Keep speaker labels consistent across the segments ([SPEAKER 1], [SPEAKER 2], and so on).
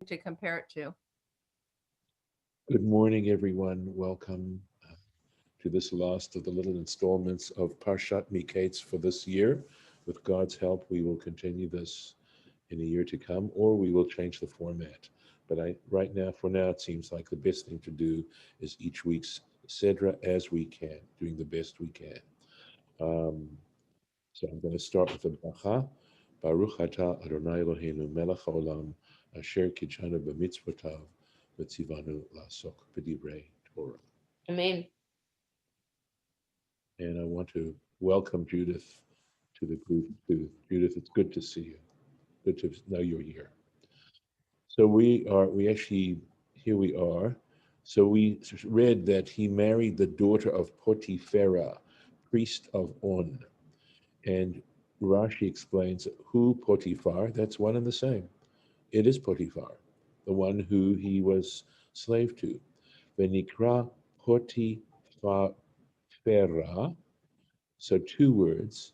[SPEAKER 1] to compare it to.
[SPEAKER 2] Good morning, everyone. Welcome to this last of the little installments of Parshat Miketz for this year. With God's help, we will continue this in a year to come, or we will change the format. But for now, it seems like the best thing to do is each week's Sedra as we can, doing the best we can. Um, so I'm going to start with the bracha. Baruch atah Adonai Eloheinu melech haolam asher kitshanu b'mitzvotav v'tzivanu la'asok b'divrei Torah.
[SPEAKER 1] Amen.
[SPEAKER 2] And I want to welcome Judith to the group too. Judith, it's good to see you. Good to know you're here. So here we are. So we read that he married the daughter of Potiphera, priest of On. And Rashi explains who Potiphar, that's one and the same. It is Potiphar, the one who he was slave to. Venikra Potiphera, so two words.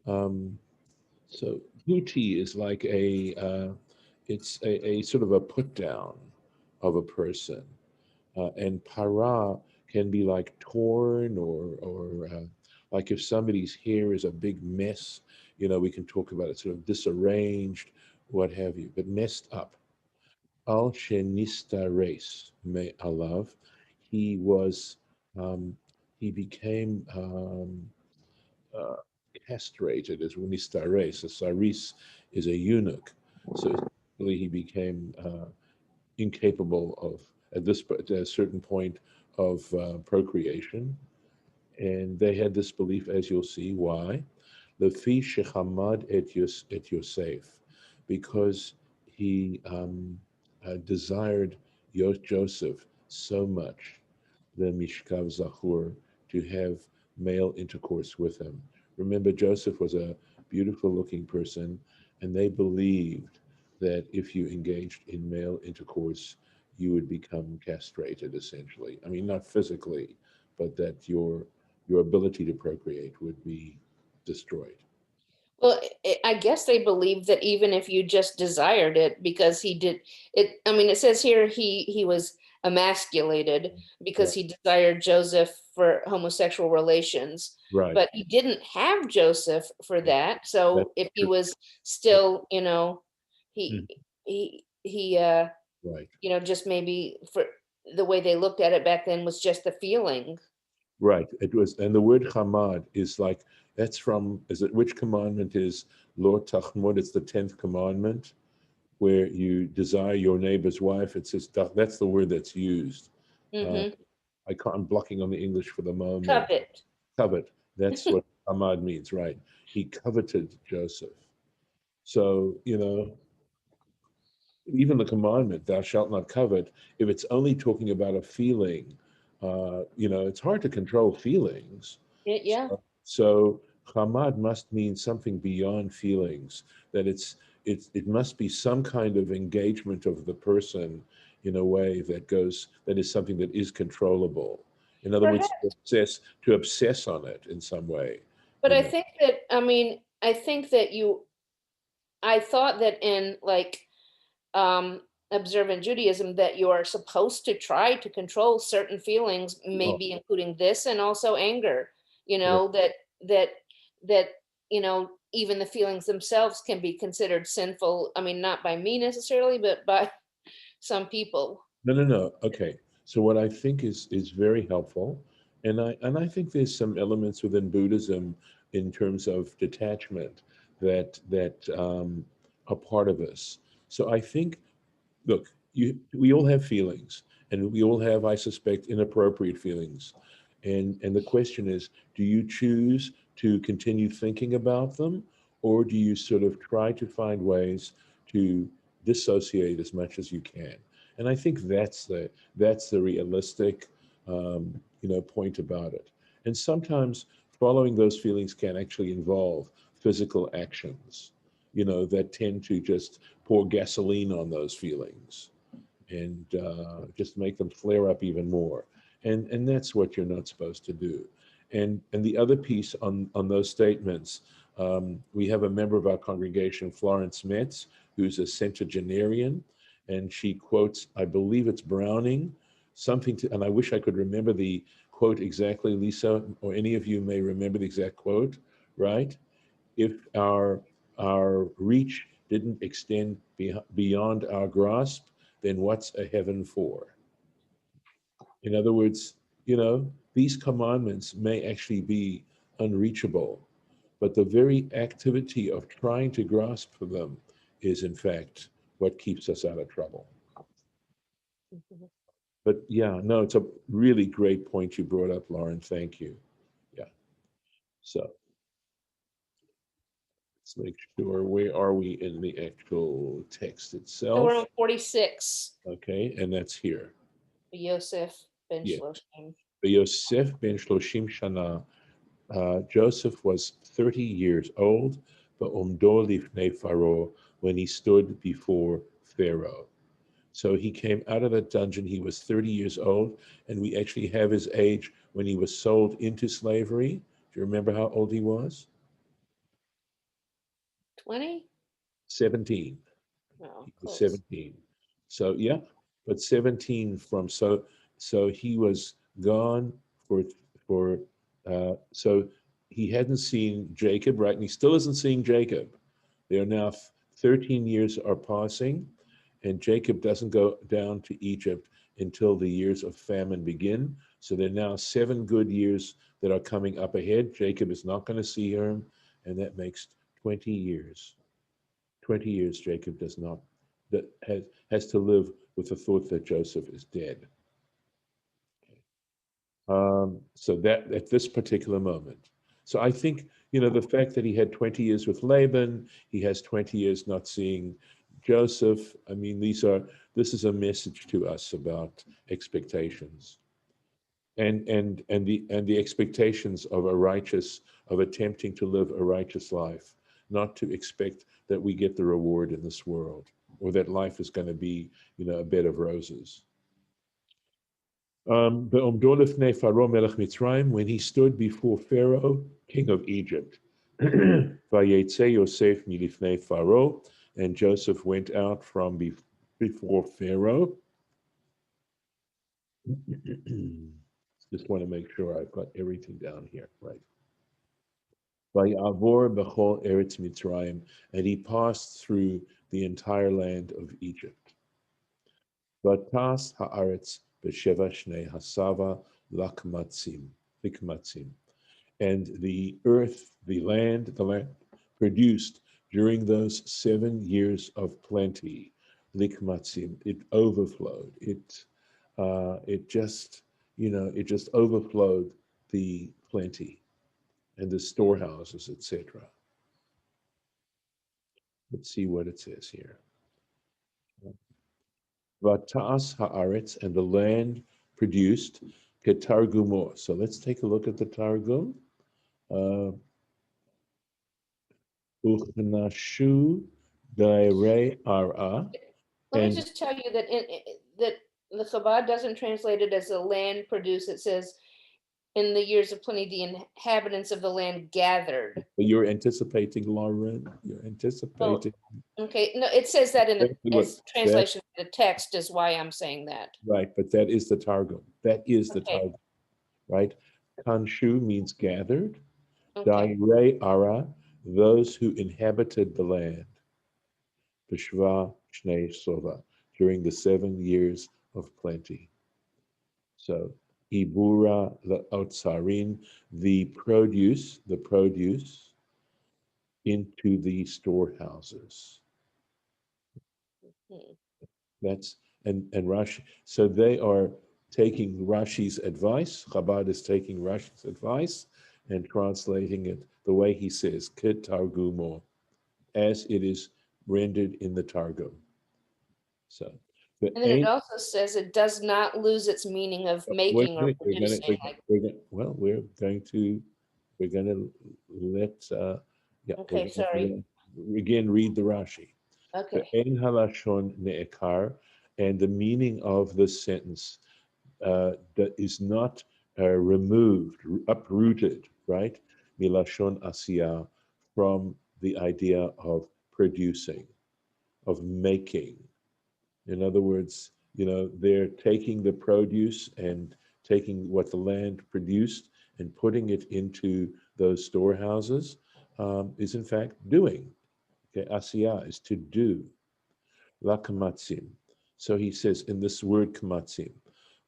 [SPEAKER 2] So Huti is like it's a sort of a put down of a person. And para can be like torn or like if somebody's hair is a big mess, we can talk about it sort of disarranged, what have you, but messed up. Al Shenista race, may alav. He was, he became uh, castrated as Unistares. A saris is a eunuch. So essentially he became incapable of, at a certain point, of procreation. And they had this belief, as you'll see, why? Lefi shechamad et Yosef, because he desired Joseph so much, the Mishkav Zachur, to have male intercourse with him. Remember, Joseph was a beautiful looking person, and they believed that if you engaged in male intercourse, you would become castrated, essentially. I mean, not physically, but that your ability to procreate would be destroyed.
[SPEAKER 1] Well, I guess they believe that even if you just desired it, because he did it. I mean, it says here he was emasculated because
[SPEAKER 2] Right.
[SPEAKER 1] he desired Joseph for homosexual relations,
[SPEAKER 2] Right.
[SPEAKER 1] but he didn't have Joseph for that.
[SPEAKER 2] That's
[SPEAKER 1] So if he
[SPEAKER 2] true.
[SPEAKER 1] was
[SPEAKER 2] Yeah.
[SPEAKER 1] still, he
[SPEAKER 2] Mhm.
[SPEAKER 1] he
[SPEAKER 2] Right.
[SPEAKER 1] just maybe for the way they looked at it back then was just the feeling.
[SPEAKER 2] Right. It was, and the word chamad is like, that's from, is it, which commandment is Lo Tachmod? It's the 10th commandment where you desire your neighbor's wife. It says, that's the word that's used. Uh,
[SPEAKER 1] Mm-hmm.
[SPEAKER 2] I'm blocking on the English for the moment.
[SPEAKER 1] Covet.
[SPEAKER 2] Covet. That's what chamad means, right? He coveted Joseph. So, even the commandment, thou shalt not covet, if it's only talking about a feeling, it's hard to control feelings.
[SPEAKER 1] Yeah.
[SPEAKER 2] So Hamad must mean something beyond feelings, that it must be some kind of engagement of the person in a way that is something that is controllable. In other words,
[SPEAKER 1] Perhaps.
[SPEAKER 2] to obsess on it in some way,
[SPEAKER 1] But
[SPEAKER 2] you
[SPEAKER 1] I
[SPEAKER 2] know.
[SPEAKER 1] think that, I mean, I thought that in like um, observant Judaism, that you are supposed to try to control certain feelings,
[SPEAKER 2] Oh,
[SPEAKER 1] maybe including this and also anger,
[SPEAKER 2] right.
[SPEAKER 1] that, that, even the feelings themselves can be considered sinful. I mean, not by me necessarily, but by some people.
[SPEAKER 2] No, no, no. Okay. So what I think is very helpful, and I think there's some elements within Buddhism in terms of detachment that are part of us. So I think, look, we all have feelings, and we all have, I suspect, inappropriate feelings, and the question is, do you choose to continue thinking about them, or do you sort of try to find ways to dissociate as much as you can? And I think that's the realistic point about it. And sometimes following those feelings can actually involve physical actions, that tend to just pour gasoline on those feelings and just make them flare up even more. And that's what you're not supposed to do. And the other piece on those statements, we have a member of our congregation, Florence Metz, who's a centenarian, and she quotes, I believe it's Browning, something to, and I wish I could remember the quote exactly, Lisa, or any of you may remember the exact quote, right? If our reach didn't extend beyond our grasp, then what's a heaven for? In other words, these commandments may actually be unreachable, but the very activity of trying to grasp for them is, in fact, what keeps us out of trouble.
[SPEAKER 1] Mhm.
[SPEAKER 2] But yeah, no, it's a really great point you brought up, Lauren. Thank you. Yeah. So let's make sure, where are we in the actual text
[SPEAKER 1] So we're
[SPEAKER 2] itself?
[SPEAKER 1] on 46,
[SPEAKER 2] Okay, and that's here.
[SPEAKER 1] Yosef ben
[SPEAKER 2] Yeah.
[SPEAKER 1] Shloshim.
[SPEAKER 2] Yosef ben Shloshim Shana. Joseph was 30 years old, but lifnei Pharaoh, when he stood before Pharaoh. So he came out of that dungeon. He was 30 years old, and we actually have his age when he was sold into slavery. Do you remember how old he was?
[SPEAKER 1] 20?
[SPEAKER 2] 17.
[SPEAKER 1] No,
[SPEAKER 2] He was
[SPEAKER 1] close.
[SPEAKER 2] 17. So yeah, but 17 from so he was gone for so he hadn't seen Jacob, right? And he still isn't seeing Jacob. There are now 13 years are passing, and Jacob doesn't go down to Egypt until the years of famine begin. So there are now 7 good years that are coming up ahead. Jacob is not going to see him, and that makes 20 years. 20 years Jacob does not, that has to live with the thought that Joseph is dead. So that at this particular moment. So I think, the fact that he had 20 years with Laban, he has 20 years not seeing Joseph. I mean, this is a message to us about expectations and the expectations of of attempting to live a righteous life, not to expect that we get the reward in this world or that life is going to be, a bed of roses. When he stood before Pharaoh, king of Egypt, Vayetze Yosef milifnei Pharaoh, and Joseph went out from before Pharaoh. Just want to make sure I've got everything down here, right? Vayavor b'chol Eretz Mitzrayim, and he passed through the entire land of Egypt. Vatas haaretz b'sheva shnei hasava likmatzim, and the earth, the land produced during those 7 years of plenty, likmatzim, it overflowed. It just overflowed the plenty and the storehouses, etc. Let's see what it says here. Vatas haaretz, and the land produced ketargumo. So let's take a look at the Targum. Uchnashu dairei ara,
[SPEAKER 1] Let me
[SPEAKER 2] and
[SPEAKER 1] just tell you that that the Chabad doesn't translate it as the land produced. It says in the years of plenty, the inhabitants of the land gathered.
[SPEAKER 2] you're anticipating, Lauren. You're
[SPEAKER 1] Oh,
[SPEAKER 2] anticipating.
[SPEAKER 1] okay. No, it says that in the
[SPEAKER 2] Exactly what
[SPEAKER 1] as
[SPEAKER 2] that
[SPEAKER 1] translation of the text is why I'm saying that.
[SPEAKER 2] right, but that is the Targum. That is the
[SPEAKER 1] Okay.
[SPEAKER 2] Targum, right? Kanshu means gathered.
[SPEAKER 1] Okay.
[SPEAKER 2] Dairei ara, those who inhabited the land. B'shva shnei sova, during the 7 years of plenty. So ibura laotsarin, the produce into the storehouses.
[SPEAKER 1] Hmm.
[SPEAKER 2] That's and Rashi. So they are taking Rashi's advice. Chabad is taking Rashi's advice and translating it the way he says, "Ket targumo," as it is rendered in the Targum. So the
[SPEAKER 1] And then it also says it does not lose its meaning of
[SPEAKER 2] wait
[SPEAKER 1] making
[SPEAKER 2] a
[SPEAKER 1] or
[SPEAKER 2] minute,
[SPEAKER 1] producing. Like,
[SPEAKER 2] we're gonna let yeah, we're
[SPEAKER 1] okay, sorry.
[SPEAKER 2] gonna again read the Rashi. The
[SPEAKER 1] Okay.
[SPEAKER 2] Ein halashon ne'ekar, and the meaning of this sentence that is not removed, uprooted, right? Milashon asiya, from the idea of producing, of making. In other words, they're taking the produce and taking what the land produced and putting it into those storehouses, is in fact doing. Okay, asiyah is to do. La kamatzim. So he says in this word kamatzim,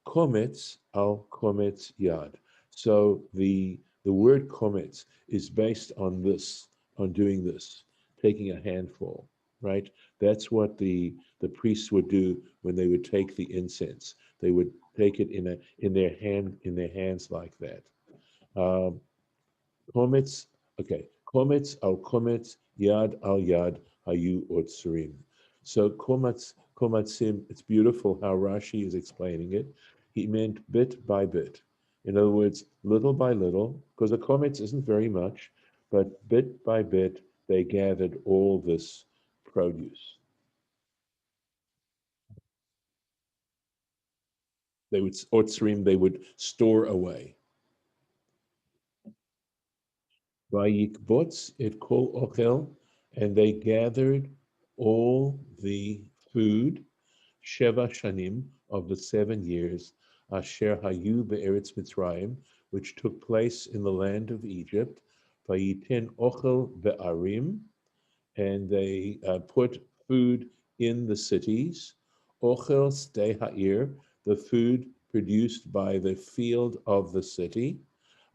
[SPEAKER 2] kometz al kometz yad. So the word kometz is based on this, on doing this, taking a handful, right? That's what the priests would do when they would take the incense. They would take it in their hands like that. Um, Kometz, okay, kometz al kometz, yad al yad, hayu otsurim. So komatzim, it's beautiful how Rashi is explaining it. He meant bit by bit. In other words, little by little, because a kometz isn't very much, but bit by bit, they gathered all this produce. Otsurim, they would store away. Vayikbots et kol ochel, and they gathered all the food, Sheva Shanim, of the 7 years, Asher Hayu be'eretz Mitzrayim, which took place in the land of Egypt, Vayiten ochel be'arim, and they put food in the cities, ochel stei ha'ir, the food produced by the field of the city,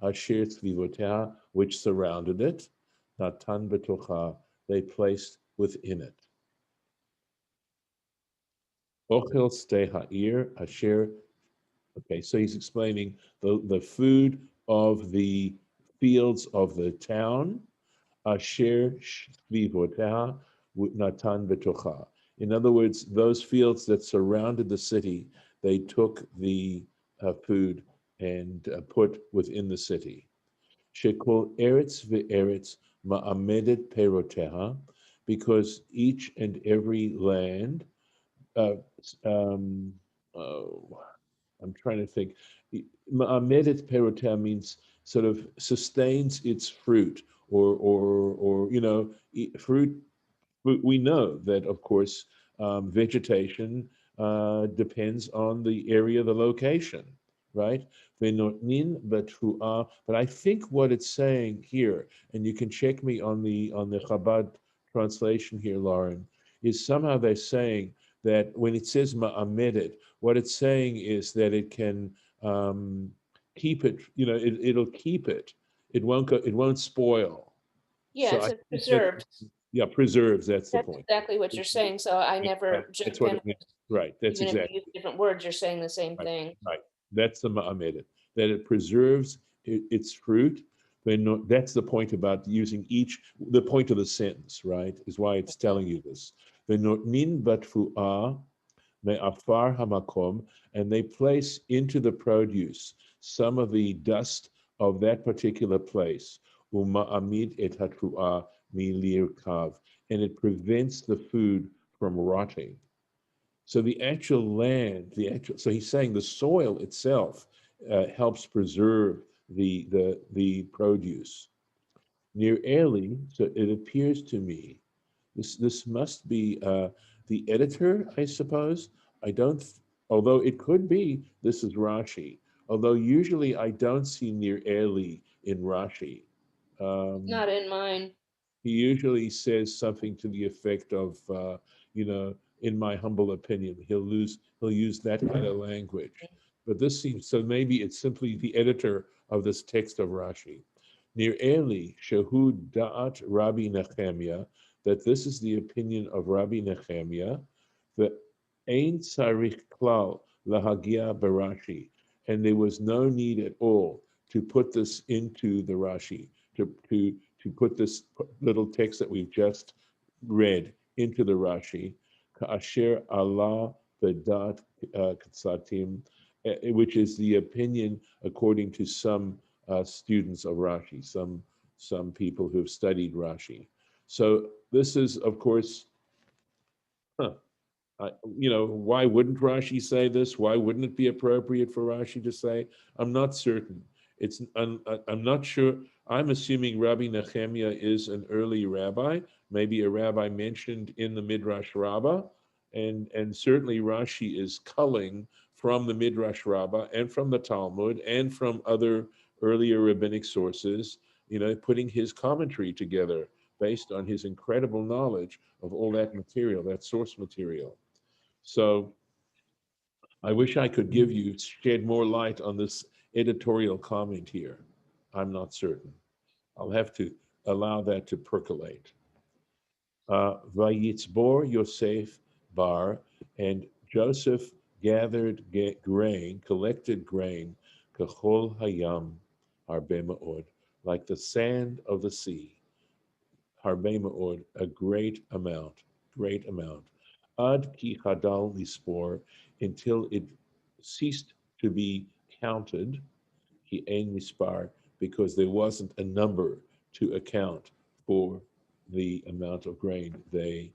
[SPEAKER 2] Asher tzvivotea, which surrounded it, Natan betocha, they placed within it. Ochel stei ha'ir, Asher, okay, so he's explaining the food of the fields of the town, Asher tzvivotea, Natan betocha. In other words, those fields that surrounded the city, they took the food and put within the city. Shekol eretz ve'eretz ma'amedet peroteha, because each and every land, uh, um, oh, I'm trying to think, ma'amedet peroteha means sort of sustains its fruit, or fruit. We know that, of course, vegetation depends on the area, the location, right? But I think what it's saying here, and you can check me on the Chabad translation here, Lauren, is somehow they're saying that when it says ma'amedet, what it's saying is that it can keep it, it'll keep it. It won't go, it won't spoil.
[SPEAKER 1] Yeah,
[SPEAKER 2] So
[SPEAKER 1] it's
[SPEAKER 2] I
[SPEAKER 1] a
[SPEAKER 2] think that,
[SPEAKER 1] preserved.
[SPEAKER 2] yeah, preserves, that's the
[SPEAKER 1] That's
[SPEAKER 2] point.
[SPEAKER 1] exactly what you're saying. So I
[SPEAKER 2] Right,
[SPEAKER 1] never
[SPEAKER 2] that's
[SPEAKER 1] jump
[SPEAKER 2] what
[SPEAKER 1] in.
[SPEAKER 2] it means. Right, that's
[SPEAKER 1] Even if you use
[SPEAKER 2] exactly
[SPEAKER 1] different words, you're saying the same
[SPEAKER 2] right.
[SPEAKER 1] thing.
[SPEAKER 2] Right, that's the ma'amedet, that it preserves its fruit. That's the point about using the point of the sentence, right, is why it's telling you this. V'notnin batfu'ah me'afar hamakom, and they place into the produce some of the dust of that particular place. Uma'amid et hatru'ah milir kav, and it prevents the food from rotting. So the actual land, so he's saying the soil itself helps preserve the produce. Near Eli, so it appears to me, this must be the editor, I suppose. I don't, although it could be this is Rashi. Although usually I don't see near Eli in Rashi. Um,
[SPEAKER 1] Not in mine.
[SPEAKER 2] he usually says something to the effect of, in my humble opinion, he'll use that kind of language. But this seems, so maybe it's simply the editor of this text of Rashi. Near Eli, Shehud Da'at Rabbi Nechemia, that this is the opinion of Rabbi Nechemia, that Ein Sarich Klal Lahagia Barashi, and there was no need at all to put this into the Rashi, to put this little text that we've just read into the Rashi, Ka'asher Allah Vedat Katsatim, which is the opinion according to some students of Rashi, some people who've studied Rashi. So this is, of course, why wouldn't Rashi say this? Why wouldn't it be appropriate for Rashi to say? I'm not certain. I'm not sure. I'm assuming Rabbi Nehemiah is an early rabbi, maybe a rabbi mentioned in the Midrash Rabbah, And certainly Rashi is culling from the Midrash Rabbah and from the Talmud and from other earlier rabbinic sources, putting his commentary together based on his incredible knowledge of all that material, that source material. So I wish I could shed more light on this editorial comment here. I'm not certain. I'll have to allow that to percolate. Vayitzbor Yosef bar, and Joseph gathered grain, collected grain, kachol hayam, harbe ma'od, like the sand of the sea, harbe ma'od, a great amount. Ad ki hadal lispor, until it ceased to be counted, ki ein mispar, because there wasn't a number to account for the amount of grain they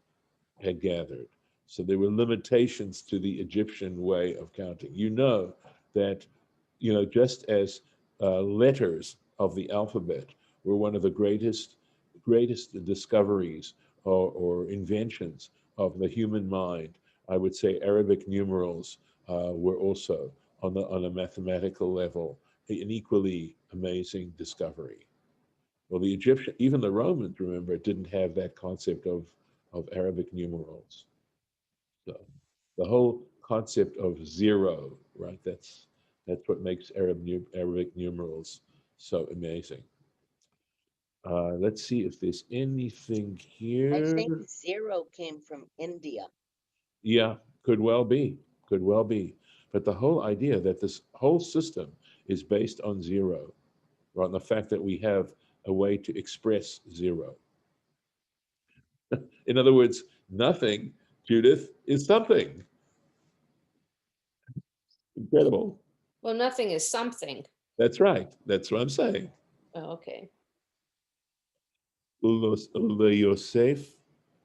[SPEAKER 2] had gathered. So there were limitations to the Egyptian way of counting. That, just as letters of the alphabet were one of the greatest discoveries or inventions of the human mind, I would say Arabic numerals were also on a mathematical level an equally amazing discovery. Well, the Egyptian, even the Romans, remember, didn't have that concept of Arabic numerals. So the whole concept of zero, right? That's what makes Arabic numerals so amazing. Let's see if there's anything
[SPEAKER 3] I think
[SPEAKER 2] here.
[SPEAKER 3] zero came from India.
[SPEAKER 2] Yeah, could well be, could well be. But the whole idea that this whole system is based on zero, or on the fact that we have a way to express zero. In other words, nothing, Judith, is something. Incredible.
[SPEAKER 1] Well, nothing is something.
[SPEAKER 2] That's right. That's what I'm saying.
[SPEAKER 1] Oh, okay.
[SPEAKER 2] Yosef.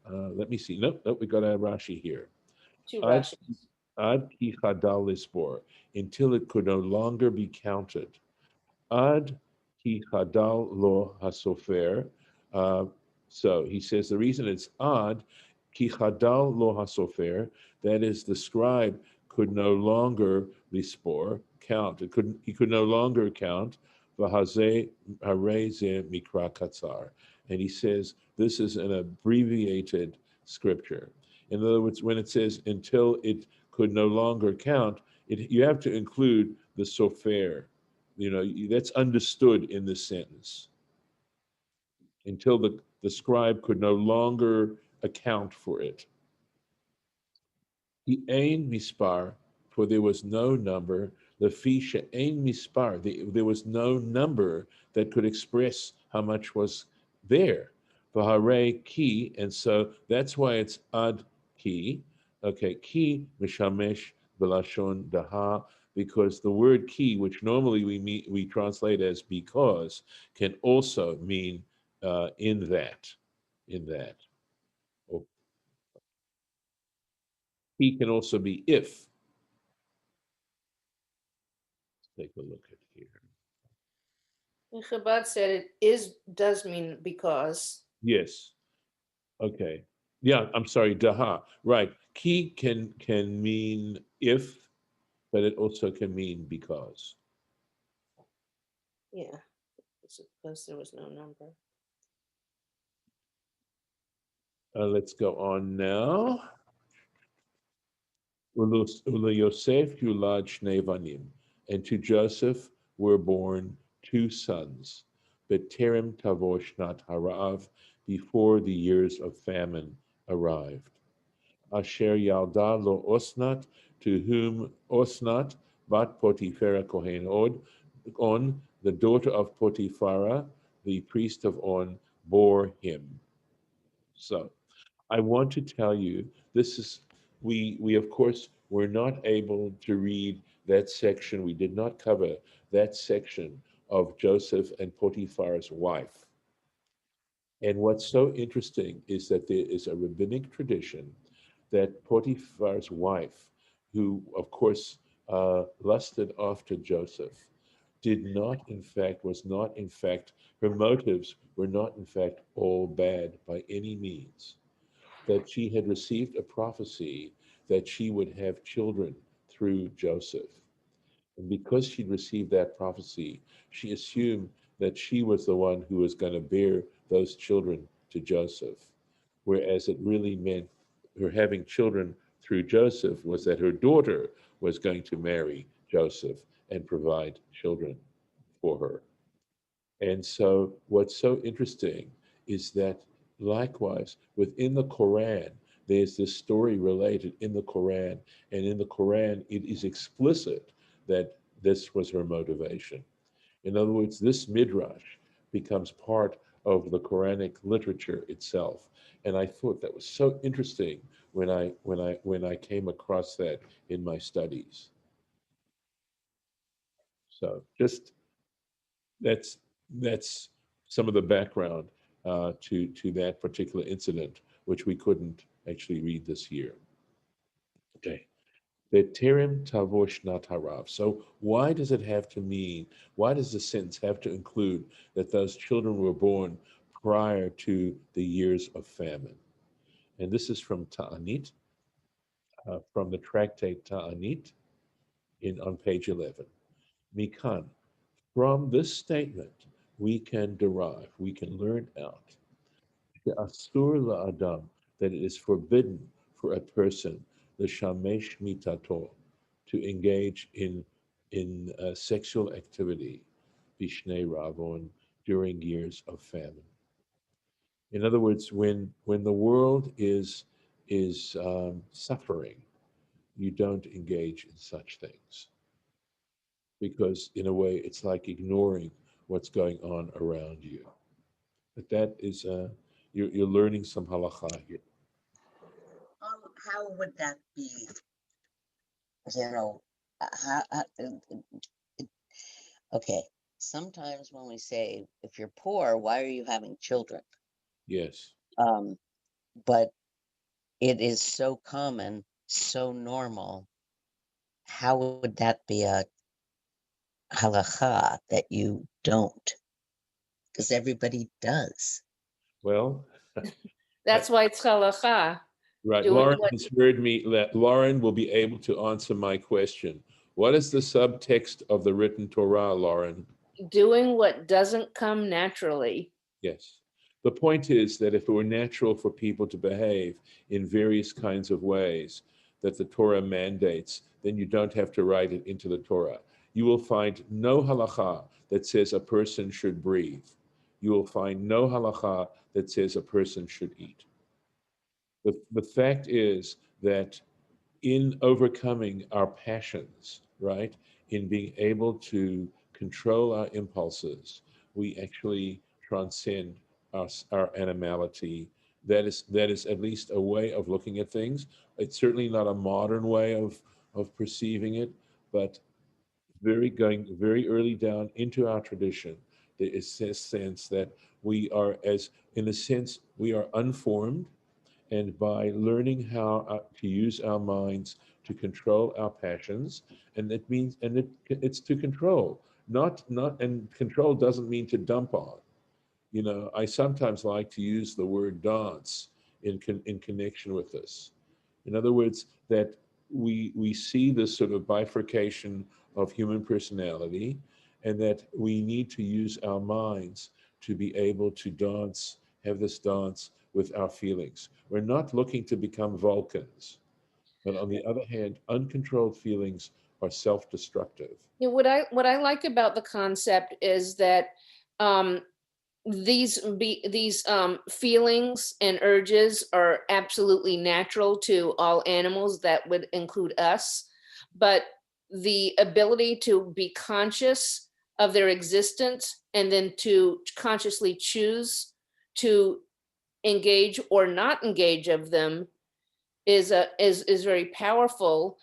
[SPEAKER 2] Let me see. Nope, nope, we got a Rashi here.
[SPEAKER 1] Two
[SPEAKER 2] Ad
[SPEAKER 1] Russians.
[SPEAKER 2] ad ki chadal lispor, until it could no longer be counted. Ad ki chadal lo hasofer. Uh, so he says the reason it's ad ki chadal lo hasofer, that is, the scribe could no longer lispor, count. He could no longer count. V'hazeh hareze mikra katzar. And he says this is an abbreviated scripture. In other words, when it says until it could no longer count, you have to include the sofer. That's understood in this sentence. Until the scribe could no longer account for it. The ein mispar, for there was no number. The fisha ein mispar, there was no number that could express how much was there. V'harei ki, and so that's why it's ad ki. Okay, ki mishamesh b'lashon daha, because the word ki, which normally we translate as because, can also mean in that. Or ki can also be if. Take a look at here.
[SPEAKER 1] Chabad said does mean because.
[SPEAKER 2] Yes. Okay. Yeah, I'm sorry, daha. Right. Ki can mean if, but it also can mean because.
[SPEAKER 1] Yeah, it's because there was no number.
[SPEAKER 2] Let's go on now. Ula Yosef Yulad Shnei Vanim, and to Joseph were born two sons, Beterem Tavosh Nat Harav, before the years of famine arrived. Asher Yalda Lo Osnat, to whom Osnat, Bat Potiphera Kohen On, the daughter of Potiphara, the priest of On, bore him. So I want to tell you, this is, we of course were not able to read that section. We did not cover that section of Joseph and Potiphar's wife. And what's so interesting is that there is a rabbinic tradition that Potiphar's wife, who of course lusted after Joseph, was not in fact, her motives were not in fact all bad by any means. That she had received a prophecy that she would have children through Joseph. And because she'd received that prophecy, she assumed that she was the one who was going to bear those children to Joseph, whereas it really meant her having children through Joseph was that her daughter was going to marry Joseph and provide children for her. And so, what's so interesting is that likewise within the Quran, there's this story related in the Quran, and in the Quran, it is explicit that this was her motivation. In other words, this midrash becomes part of the Quranic literature itself, and I thought that was so interesting when I came across that in my studies. So just that's that's some of the background to that particular incident, which we couldn't actually read this year. Okay. Beterim tavosh natarav. So why does it have to mean? Why does the sentence have to include that those children were born prior to the years of famine? And this is from Ta'anit, from the tractate Ta'anit, on page 11. Mikan. From this statement, we can derive, we can learn out the asur la'adam, that it is forbidden for a person, the shamesh mitato, to engage in sexual activity, bishnei ravon, during years of famine. In other words, when the world is suffering, you don't engage in such things because, in a way, it's like ignoring what's going on around you. But that is, you're learning some halakha here.
[SPEAKER 3] How would that be? You know, okay. Sometimes when we say, if you're poor, why are you having children?
[SPEAKER 2] Yes.
[SPEAKER 3] Um, but it is so common, so normal. How would that be a halacha that you don't? Because everybody does.
[SPEAKER 2] Well,
[SPEAKER 1] That's why it's halacha.
[SPEAKER 2] right.
[SPEAKER 1] Doing
[SPEAKER 2] Lauren
[SPEAKER 1] what
[SPEAKER 2] has heard me. Lauren will be able to answer my question. What is the subtext of the written Torah, Lauren?
[SPEAKER 1] doing what doesn't come naturally.
[SPEAKER 2] Yes. The point is that if it were natural for people to behave in various kinds of ways that the Torah mandates, then you don't have to write it into the Torah. You will find no halacha that says a person should breathe. You will find no halacha that says a person should eat. The fact is that in overcoming our passions, right, in being able to control our impulses, we actually transcend our animality. That is at least a way of looking at things. It's certainly not a modern way of perceiving it, but going very early down into our tradition, there is this sense that we are, as in a sense, we are unformed, and by learning how to use our minds to control our passions, and it means, and it's to control, not, and control doesn't mean to dump on. I sometimes like to use the word dance in connection with this. In other words, that we see this sort of bifurcation of human personality, and that we need to use our minds to be able to dance, have this dance with our feelings. We're not looking to become Vulcans, but on the other hand, uncontrolled feelings are self-destructive.
[SPEAKER 1] What I like about the concept is that um, these feelings and urges are absolutely natural to all animals. That would include us, but the ability to be conscious of their existence and then to consciously choose to engage or not engage of them is very powerful.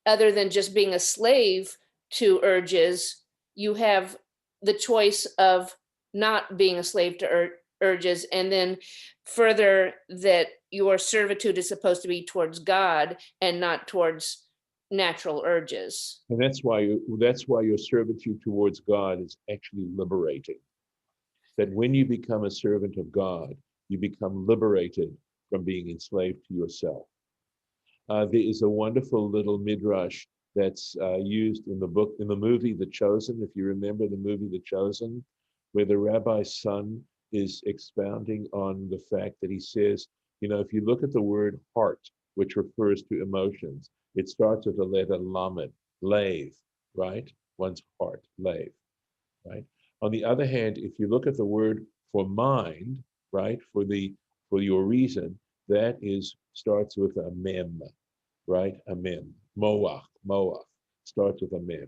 [SPEAKER 1] Other than just being a slave to urges, you have the choice of not being a slave to urges, and then further that your servitude is supposed to be towards God and not towards natural urges.
[SPEAKER 2] And that's why your servitude towards God is actually liberating. That when you become a servant of God, you become liberated from being enslaved to yourself. There is a wonderful little midrash that's used in the book, in the movie The Chosen, if you remember the movie The Chosen, where the rabbi's son is expounding on the fact that he says, you know, if you look at the word heart, which refers to emotions, it starts with the letter lamed, lave, right? One's heart, lave, right? On the other hand, if you look at the word for mind, right, for your reason, that is starts with a mem, right? A mem. Moach starts with a mem.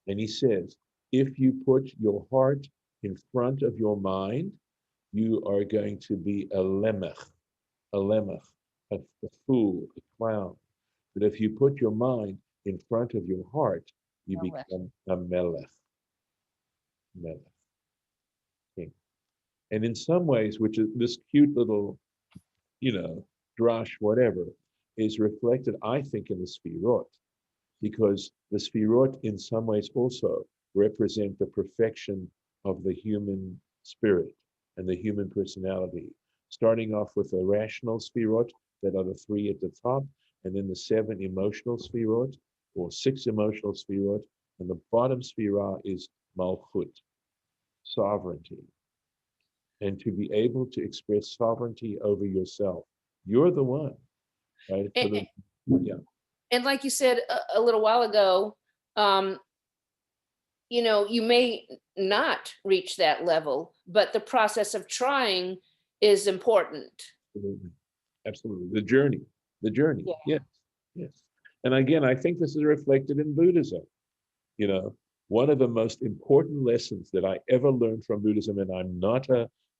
[SPEAKER 2] And he says, if you put your heart in front of your mind, you are going to be a lemech, a fool, a clown. But if you put your mind in front of your heart, you
[SPEAKER 3] Melech.
[SPEAKER 2] become a melech, king. And in some ways, which is this cute little, you know, drash, whatever, is reflected, I think, in the Sfirot, because the Sfirot in some ways also represent the perfection of the human spirit and the human personality, starting off with the rational Sfirot that are the three at the top, and then the seven emotional Sfirot, or six emotional Sfirot, and the bottom Sfirah is Malchut, sovereignty, and to be able to express sovereignty over yourself. You're the one, right? So
[SPEAKER 1] And,
[SPEAKER 2] yeah.
[SPEAKER 1] and like you said a little while ago, um, you know, you may not reach that level, but the process of trying is important.
[SPEAKER 2] Absolutely. Absolutely. The journey.
[SPEAKER 1] Yeah.
[SPEAKER 2] Yes. Yes. And again, I think this is reflected in Buddhism. You know, one of the most important lessons that I ever learned from Buddhism, and I'm not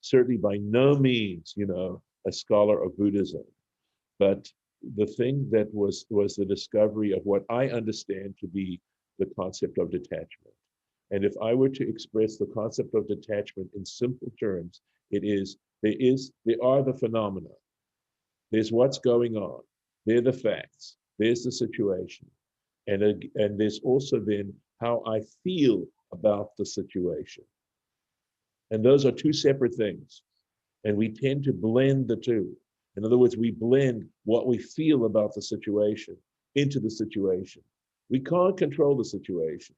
[SPEAKER 2] certainly by no means, you know, a scholar of Buddhism, but the thing that was the discovery of what I understand to be the concept of detachment. And if I were to express the concept of detachment in simple terms, there are the phenomena. There's what's going on. There are the facts. There's the situation. And there's also then how I feel about the situation. And those are two separate things. And we tend to blend the two. In other words, we blend what we feel about the situation into the situation. We can't control the situation.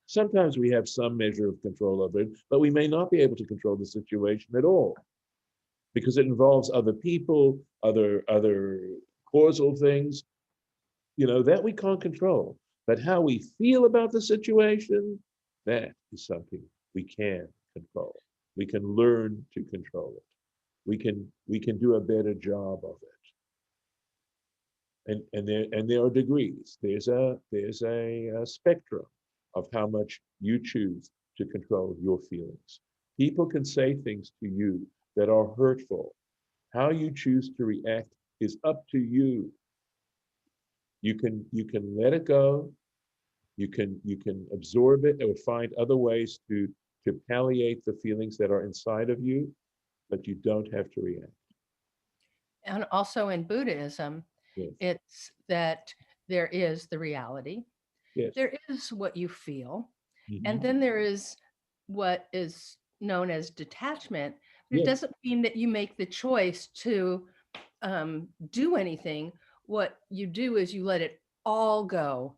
[SPEAKER 2] Sometimes we have some measure of control of it, but we may not be able to control the situation at all because it involves other people, other causal things, you know, that we can't control. But how we feel about the situation, that is something we can control. We can learn to control it. We can do a better job of it. And there are degrees. There's a spectrum of how much you choose to control your feelings. People can say things to you that are hurtful. How you choose to react is up to you. You can let it go. You can absorb it or find other ways to palliate the feelings that are inside of you, but you don't have to react.
[SPEAKER 4] And also in Buddhism,
[SPEAKER 2] Yes.
[SPEAKER 4] it's that there is the reality,
[SPEAKER 2] Yes.
[SPEAKER 4] there is what you feel, and
[SPEAKER 2] Mhm.
[SPEAKER 4] then there is what is known as detachment. But it
[SPEAKER 2] Yes.
[SPEAKER 4] doesn't mean that you make the choice to do anything. What you do is you let it all go.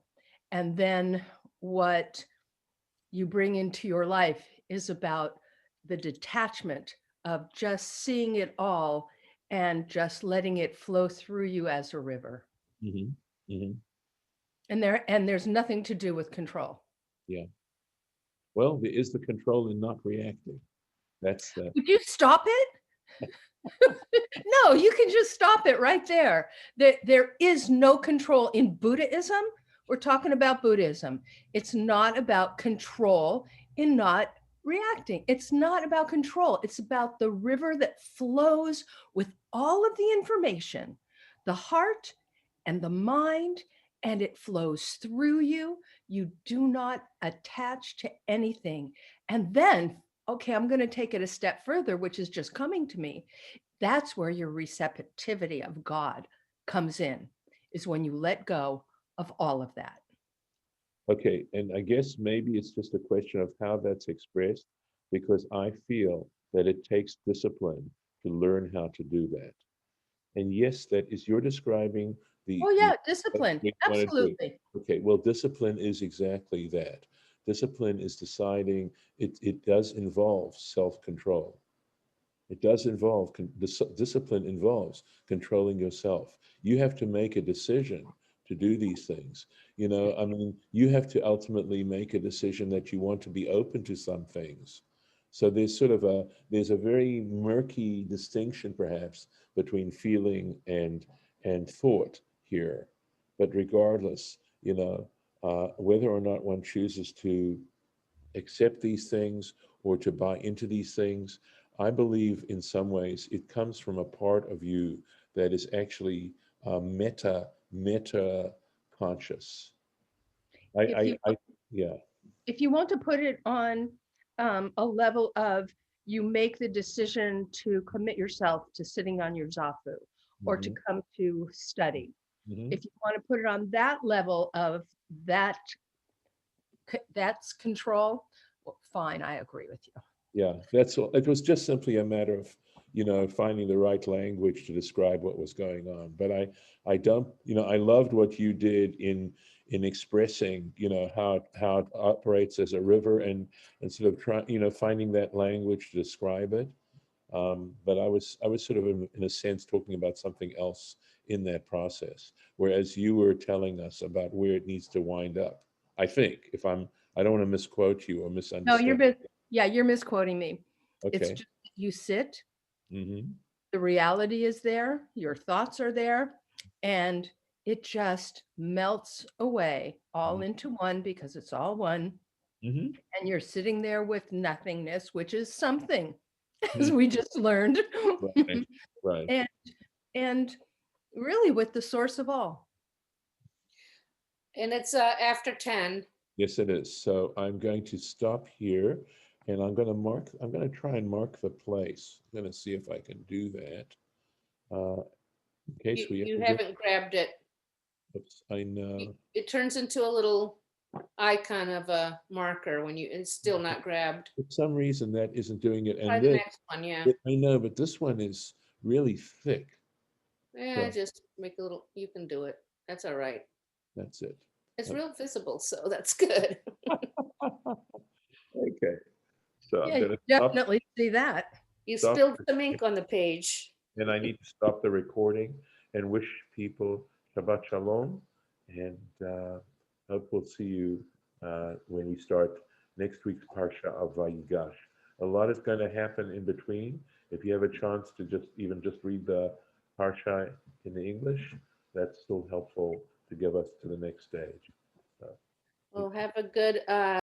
[SPEAKER 4] And then what you bring into your life is about the detachment of just seeing it all and just letting it flow through you as a river.
[SPEAKER 2] Mhm. Mhm.
[SPEAKER 4] And there's nothing to do with control.
[SPEAKER 2] Yeah. Well, there is the control in not reacting. That's the
[SPEAKER 4] Would you stop it? No, you can just stop it right there. There is no control in Buddhism. We're talking about Buddhism. It's not about control in not reacting. It's not about control. It's about the river that flows with all of the information, the heart and the mind, and it flows through you. You do not attach to anything. And then, okay, I'm going to take it a step further, which is just coming to me. That's where your receptivity of God comes in, is when you let go of all of that.
[SPEAKER 2] okay. And I guess maybe it's just a question of how that's expressed, because I feel that it takes discipline to learn how to do that. And yes, that is you're describing
[SPEAKER 4] Oh,
[SPEAKER 2] the
[SPEAKER 4] yeah, discipline.
[SPEAKER 2] what you want to do.
[SPEAKER 4] Absolutely.
[SPEAKER 2] Okay, well, discipline is exactly that. Discipline is deciding, it does involve self-control. It does involve, discipline involves controlling yourself. You have to make a decision to do these things. You know, I mean, you have to ultimately make a decision that you want to be open to some things. So there's sort of there's a very murky distinction perhaps between feeling and thought here. But regardless, you know, whether or not one chooses to accept these things or to buy into these things, I believe in some ways it comes from a part of you that is actually meta conscious.
[SPEAKER 4] If you
[SPEAKER 2] Yeah.
[SPEAKER 4] if you want to put it on a level of you make the decision to commit yourself to sitting on your zafu or to
[SPEAKER 2] Hmm.
[SPEAKER 4] come to study,
[SPEAKER 2] Hmm.
[SPEAKER 4] if you want to put it on that level of that's control, well, fine, I agree with you.
[SPEAKER 2] Yeah, that's all. It was just simply a matter of, you know, finding the right language to describe what was going on. But I don't, you know, I loved what you did in expressing, you know, how it operates as a river and sort of trying, you know, finding that language to describe it. But I was sort of in a sense talking about something else in that process, whereas you were telling us about where it needs to wind up. I think if I don't want to misquote you or
[SPEAKER 4] No, you're
[SPEAKER 2] misunderstand.
[SPEAKER 4] yeah, you're misquoting me. It's
[SPEAKER 2] Okay.
[SPEAKER 4] just you sit,
[SPEAKER 2] Mm-hmm.
[SPEAKER 4] the reality is there, your thoughts are there, and it just melts away all into one because it's all one.
[SPEAKER 2] Mm-hmm.
[SPEAKER 4] And you're sitting there with nothingness, which is something, as
[SPEAKER 2] Mm-hmm.
[SPEAKER 4] we just learned.
[SPEAKER 2] Right. Right.
[SPEAKER 4] and and really with the source of all.
[SPEAKER 1] And it's after 10.
[SPEAKER 2] Yes, it is. So I'm going to stop here and I'm going to try and mark the place. I'm going to see if I can do that. In case we
[SPEAKER 1] You
[SPEAKER 2] ever get,
[SPEAKER 1] haven't grabbed it.
[SPEAKER 2] oops, I know.
[SPEAKER 1] It turns into a little icon of a marker when it's still not grabbed.
[SPEAKER 2] For some reason that isn't doing it.
[SPEAKER 1] Try
[SPEAKER 2] And
[SPEAKER 1] the
[SPEAKER 2] this,
[SPEAKER 1] next one, yeah.
[SPEAKER 2] I know, but this one is really thick.
[SPEAKER 1] Yeah,
[SPEAKER 2] So
[SPEAKER 1] just make a little, you can do it. That's all right.
[SPEAKER 2] that's it.
[SPEAKER 1] It's real visible, so that's good.
[SPEAKER 2] Okay. So I'm
[SPEAKER 4] Yeah,
[SPEAKER 2] going
[SPEAKER 4] you
[SPEAKER 2] to
[SPEAKER 4] definitely see that.
[SPEAKER 1] You
[SPEAKER 2] stop,
[SPEAKER 1] spilled some ink on the page.
[SPEAKER 2] and I need to stop the recording and wish people Shabbat Shalom. And hope we'll see you when we start next week's Parsha of Vayigash. A lot is going to happen in between. If you have a chance to just read the Parsha in the English, that's still helpful to give us to the next stage. So,
[SPEAKER 1] Well, have a good